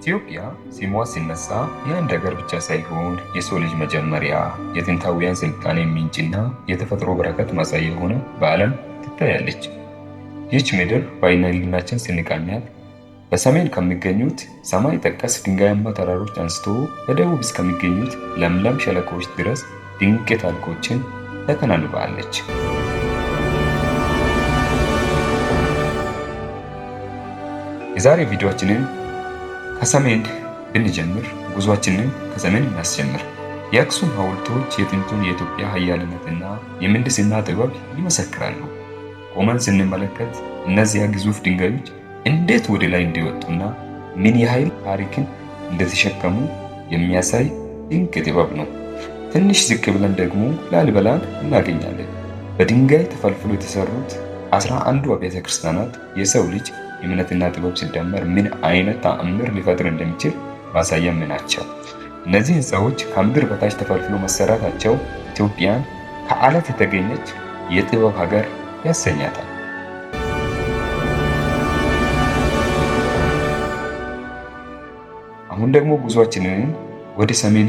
ኢትዮጵያ ስሟ ሲነሳ የአንድ ሀገር ብቻ ሳይሆን የሰው ልጅ መጀመሪያ፣ የጥንታውያን ስልጣኔ ምንጭና የተፈጥሮ በረከት ማሳያ ሆና በዓለም ትታያለች። ይህች ምድር በዓይነ ሕሊናችን ስንቃኛት በሰሜን ከሚገኙት ሰማይ ጠቀስ ድንጋያማ ተራሮች አንስቶ በደቡብ እስከሚገኙት ለምለም ሸለቆዎች ድረስ ድንቅ ታሪኮችን ተከናንባለች። የዛሬ ቪዲዮአችንን ከሰሜን ብንጀምር ጉዟችንን ከሰሜን እናስጀምር። የአክሱም ሐውልቶች የጥንቱን የኢትዮጵያ ኃያልነትና የምህንድስና ጥበብ ይመሰክራሉ። ቆመን ስንመለከት እነዚያ ግዙፍ ድንጋዮች እንዴት ወደ ላይ እንዲወጡና ምን ያህል ታሪክን እንደተሸከሙ የሚያሳይ ድንቅ ጥበብ ነው። ትንሽ ዝቅ ብለን ደግሞ ላሊበላን እናገኛለን። በድንጋይ ተፈልፍሎ የተሰሩት 11ዱ አብያተ ክርስቲያናት የሰው ልጅ እምነትና ጥበብ ሲደመር ምን አይነት ተአምር ሊፈጥር እንደሚችል ማሳያ ናቸው። እነዚህ ህንፃዎች ከምድር በታች ተፈልፍሎ መሰራታቸው ኢትዮጵያን ከዓለት የተገኘች የጥበብ ሀገር ያሰኛታል። አሁን ደግሞ ጉዟችንን ወደ ሰሜን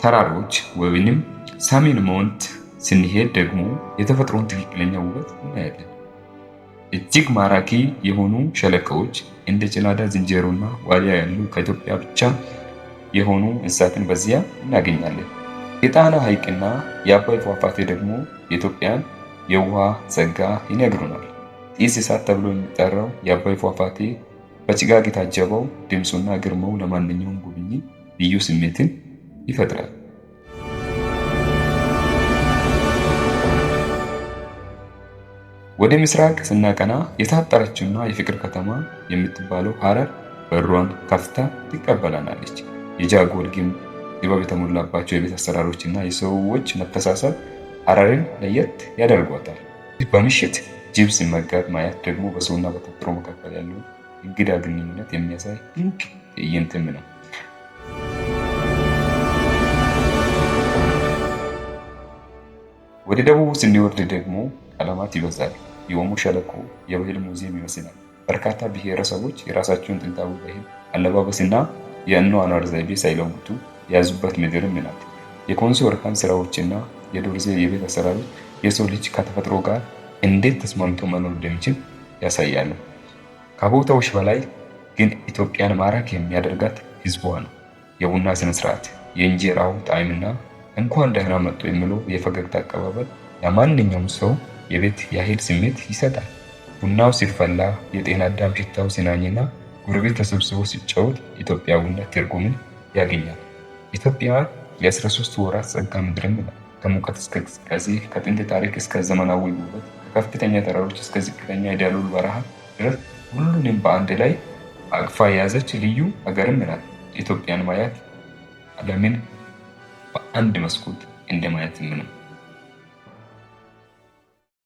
ተራሮች ወይንም ሰሜን ሞንት ስንሄድ ደግሞ የተፈጥሮን ትክክለኛ ውበት እናያለን። እጅግ ማራኪ የሆኑ ሸለቆዎች እንደ ጭላዳ ዝንጀሮና ዋልያ ያሉ ከኢትዮጵያ ብቻ የሆኑ እንስሳትን በዚያ እናገኛለን። የጣና ሐይቅና የአባይ ፏፏቴ ደግሞ የኢትዮጵያን የውሃ ጸጋ ይነግሩናል። ጢስ እሳት ተብሎ የሚጠራው የአባይ ፏፏቴ በጭጋግ የታጀበው ድምፁና ግርማው ለማንኛውም ጎብኚ ልዩ ስሜትን ይፈጥራል። ወደ ምስራቅ ስናቀና የታጠረችውና የፍቅር ከተማ የምትባለው ሐረር በሯን ከፍታ ትቀበላናለች። የጃጎል ግንብ ጥበብ የተሞላባቸው የቤት አሰራሮችና የሰዎች መተሳሰብ ሐረርን ለየት ያደርጓታል። በምሽት ጅብ ሲመገብ ማየት ደግሞ በሰውና በተፈጥሮ መካከል ያለው እንግዳ ግንኙነት የሚያሳይ ድንቅ ትዕይንትም ነው። ወደ ደቡብ ስንወርድ ደግሞ ቀለማት ይበዛል። የኦሞ ሸለቆ የባህል ሙዚየም ይመስላል። በርካታ ብሔረሰቦች የራሳቸውን ጥንታዊ ባህል፣ አለባበስና የአኗኗር ዘይቤ ሳይለውጡ የያዙበት ምድርም ናት። የኮንሶ እርከን ስራዎችና የዶርዜ የቤት አሰራሮች የሰው ልጅ ከተፈጥሮ ጋር እንዴት ተስማምቶ መኖር እንደሚችል ያሳያሉ። ከቦታዎች በላይ ግን ኢትዮጵያን ማራኪ የሚያደርጋት ህዝቧ ነው። የቡና ስነስርዓት፣ የእንጀራው ጣዕምና እንኳን ደህና መጡ የሚለው የፈገግታ አቀባበል ለማንኛውም ሰው የቤት ያህል ስሜት ይሰጣል። ቡናው ሲፈላ የጤና አዳም ሽታው ሲናኝና ጎረቤት ተሰብስቦ ሲጫወት ኢትዮጵያዊነት ትርጉምን ያገኛል። ኢትዮጵያ የ13 ወራት ጸጋ ምድርም ናት። ከሙቀት እስከ ቅዝቃዜ፣ ከጥንት ታሪክ እስከ ዘመናዊ ውበት፣ ከከፍተኛ ተራሮች እስከ ዝቅተኛ የዳሎል በረሃ ድረስ ሁሉንም በአንድ ላይ አቅፋ የያዘች ልዩ ሀገርም ናት። ኢትዮጵያን ማየት ዓለምን በአንድ መስኮት እንደማየትም ነው።